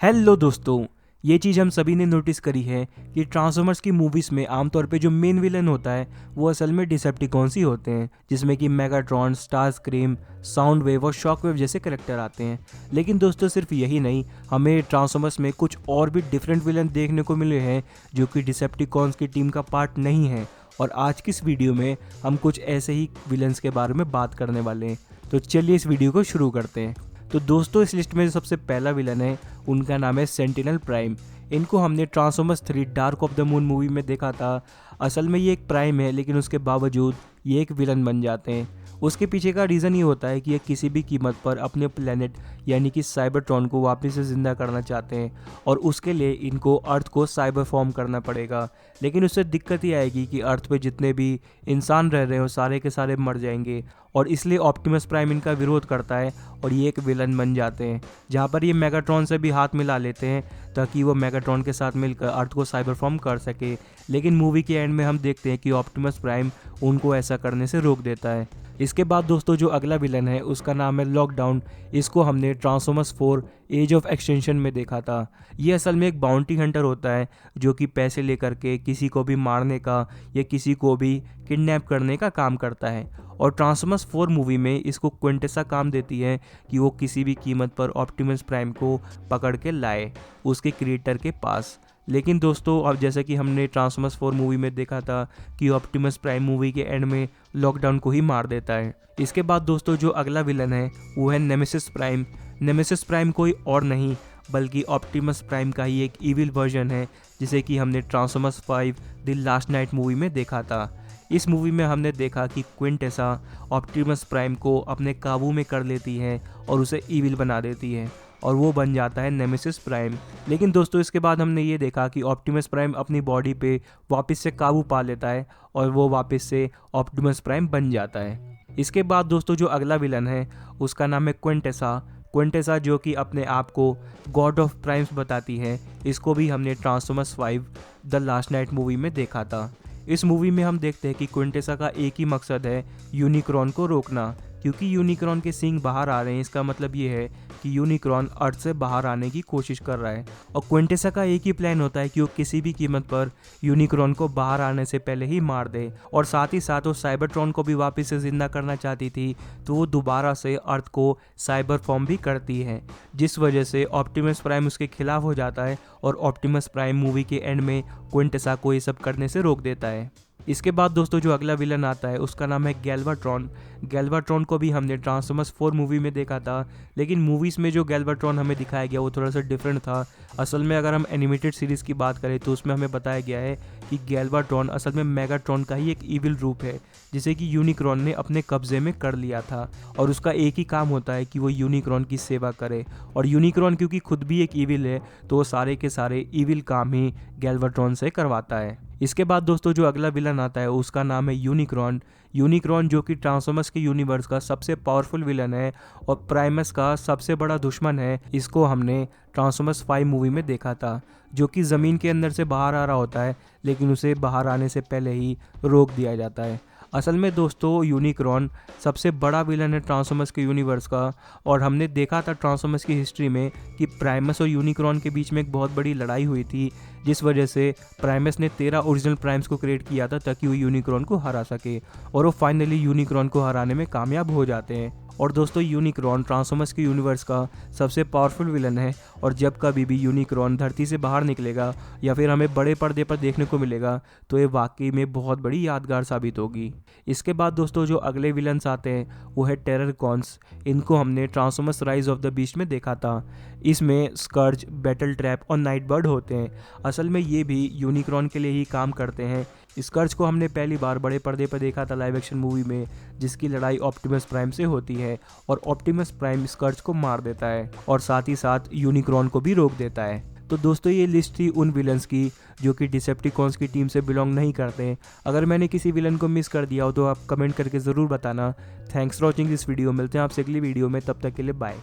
Hello दोस्तों। ये चीज़ हम सभी ने नोटिस करी है कि ट्रांसफॉर्मर्स की मूवीज़ में आमतौर पे जो मेन विलन होता है वो असल में डिसेप्टिकॉन्स ही होते हैं, जिसमें कि मेगाट्रॉन, स्टारस्क्रीम, साउंड वेव और शॉक वेव जैसे करेक्टर आते हैं। लेकिन दोस्तों सिर्फ यही नहीं, हमें ट्रांसफॉर्मर्स में कुछ और भी डिफरेंट विलन देखने को मिले हैं जो कि डिसेप्टिकॉन्स की टीम का पार्ट नहीं है। और आज की इस वीडियो में हम कुछ ऐसे ही विलन्स के बारे में बात करने वाले हैं। तो चलिए इस वीडियो को शुरू करते हैं। तो दोस्तों इस लिस्ट में जो सबसे पहला विलन है उनका नाम है सेंटिनल प्राइम। इनको हमने transformers 3 dark of the moon movie में देखा था। असल में ये एक प्राइम है, लेकिन उसके बावजूद ये एक विलन बन जाते हैं। उसके पीछे का रीज़न ये होता है कि ये किसी भी कीमत पर अपने प्लेनेट यानी कि साइबरट्रॉन को वापस से ज़िंदा करना चाहते हैं, और उसके लिए इनको अर्थ को साइबर फॉर्म करना पड़ेगा। लेकिन उससे दिक्कत ये आएगी कि अर्थ पे जितने भी इंसान रह रहे हो सारे के सारे मर जाएंगे, और इसलिए ऑप्टिमस प्राइम इनका विरोध करता है और ये एक विलन बन जाते हैं। जहाँ पर ये मेगाट्रॉन से भी हाथ मिला लेते हैं ताकि वो मेगाट्रॉन के साथ मिलकर अर्थ को साइबर फॉर्म कर सके। लेकिन मूवी के एंड में हम देखते हैं कि ऑप्टिमस प्राइम उनको ऐसा करने से रोक देता है। इसके बाद दोस्तों जो अगला विलन है उसका नाम है लॉकडाउन। इसको हमने ट्रांसफॉर्मर्स 4 एज ऑफ एक्सटेंशन में देखा था। ये असल में एक बाउंटी हंटर होता है जो कि पैसे लेकर के किसी को भी मारने का या किसी को भी किडनैप करने का काम करता है। और ट्रांसफॉर्मर्स 4 मूवी में इसको क्विंटेसा काम देती है कि वो किसी भी कीमत पर ऑप्टिमस प्राइम को पकड़ के लाए उसके क्रिएटर के पास। लेकिन दोस्तों अब जैसे कि हमने ट्रांसफॉर्मर्स 4 मूवी में देखा था कि ऑप्टिमस प्राइम मूवी के एंड में लॉकडाउन को ही मार देता है। इसके बाद दोस्तों जो अगला विलन है वो है नेमेसिस प्राइम। नेमेसिस प्राइम कोई और नहीं बल्कि ऑप्टिमस प्राइम का ही एक इविल वर्जन है, जिसे कि हमने transformers 5 the last night movie में देखा था। इस मूवी में हमने देखा कि क्विंटेसा ऑप्टिमस प्राइम को अपने काबू में कर लेती है और उसे इविल बना देती है, और वो बन जाता है नेमेसिस प्राइम। लेकिन दोस्तों इसके बाद हमने ये देखा कि ऑप्टिमस प्राइम अपनी बॉडी पे वापस से काबू पा लेता है और वो वापस से ऑप्टिमस प्राइम बन जाता है। इसके बाद दोस्तों जो अगला विलन है उसका नाम है क्विंटेसा। क्विंटेसा जो कि अपने आप को गॉड ऑफ प्राइम्स बताती है। इसको भी हमने transformers 5 the last night movie में देखा था। इस मूवी में हम देखते हैं कि क्विंटेसा का एक ही मकसद है, यूनिक्रॉन को रोकना। क्योंकि यूनिक्रॉन के सींग बाहर आ रहे हैं, इसका मतलब ये है कि यूनिक्रॉन अर्थ से बाहर आने की कोशिश कर रहा है। और क्विंटेसा का एक ही प्लान होता है कि वो किसी भी कीमत पर यूनिक्रॉन को बाहर आने से पहले ही मार दे। और साथ ही साथ वो साइबरट्रॉन को भी वापस से जिंदा करना चाहती थी, तो वो दोबारा से अर्थ को साइबर फॉर्म भी करती है, जिस वजह से ऑप्टिमस प्राइम उसके खिलाफ हो जाता है और ऑप्टिमस प्राइम मूवी के एंड में क्विंटेसा को ये सब करने से रोक देता है। इसके बाद दोस्तों जो अगला विलन आता है उसका नाम है गैल्वाट्रॉन। गैल्वाट्रॉन को भी हमने ट्रांसफॉर्मर्स 4 मूवी में देखा था, लेकिन मूवीज़ में जो गैल्वाट्रॉन हमें दिखाया गया वो थोड़ा सा डिफरेंट था। असल में अगर हम एनिमेटेड सीरीज़ की बात करें तो उसमें हमें बताया गया है कि गैल्वाट्रॉन असल में मेगाट्रॉन का ही एक इविल रूप है, जिसे कि यूनिक्रॉन ने अपने कब्जे में कर लिया था। और उसका एक ही काम होता है कि वो यूनिक्रॉन की सेवा करे। और यूनिक्रॉन क्योंकि खुद भी एक इविल है तो वो सारे के सारे इविल काम ही गैल्वाट्रॉन से करवाता है। इसके बाद दोस्तों जो अगला विलन आता है उसका नाम है यूनिक्रॉन। यूनिक्रॉन जो कि ट्रांसफॉर्मर्स के यूनिवर्स का सबसे पावरफुल विलन है और प्राइमस का सबसे बड़ा दुश्मन है। इसको हमने ट्रांसफॉर्मर्स 5 मूवी में देखा था, जो कि ज़मीन के अंदर से बाहर आ रहा होता है, लेकिन उसे बाहर आने से पहले ही रोक दिया जाता है। असल में दोस्तों यूनिक्रॉन सबसे बड़ा विलन है ट्रांसफॉर्मर्स के यूनिवर्स का। और हमने देखा था ट्रांसफॉर्मर्स की हिस्ट्री में कि प्राइमस और यूनिक्रॉन के बीच में एक बहुत बड़ी लड़ाई हुई थी, जिस वजह से प्राइमस ने 13 ओरिजिनल प्राइम्स को क्रिएट किया था ताकि वो यूनिक्रॉन को हरा सके, और वो फाइनली यूनिक्रॉन को हराने में कामयाब हो जाते हैं। और दोस्तों यूनिक्रॉन ट्रांसफॉर्मर्स के यूनिवर्स का सबसे पावरफुल विलन है, और जब कभी भी यूनिक्रॉन धरती से बाहर निकलेगा या फिर हमें बड़े पर्दे पर देखने को मिलेगा तो ये वाकई में बहुत बड़ी यादगार साबित होगी। इसके बाद दोस्तों जो अगले विलन्स आते हैं वो है टेररकॉन्स। इनको हमने transformers rise of the beast में देखा था। इसमें स्कर्ज, बैटल ट्रैप और नाइट बर्ड होते हैं। असल में ये भी यूनिक्रॉन के लिए ही काम करते हैं। स्कर्ज को हमने पहली बार बड़े पर्दे पर देखा था लाइव एक्शन मूवी में, जिसकी लड़ाई ऑप्टिमस प्राइम से होती है और ऑप्टिमस प्राइम स्कर्ज को मार देता है और साथ ही साथ यूनिक्रॉन को भी रोक देता है। तो दोस्तों ये लिस्ट थी उन विलन्स की जो कि डिसेप्टिकॉन्स की टीम से बिलोंग नहीं करते। अगर मैंने किसी विलन को मिस कर दिया हो तो आप कमेंट करके ज़रूर बताना। Thanks for watching this video. मिलते हैं आपसे अगली वीडियो में, तब तक के लिए बाय।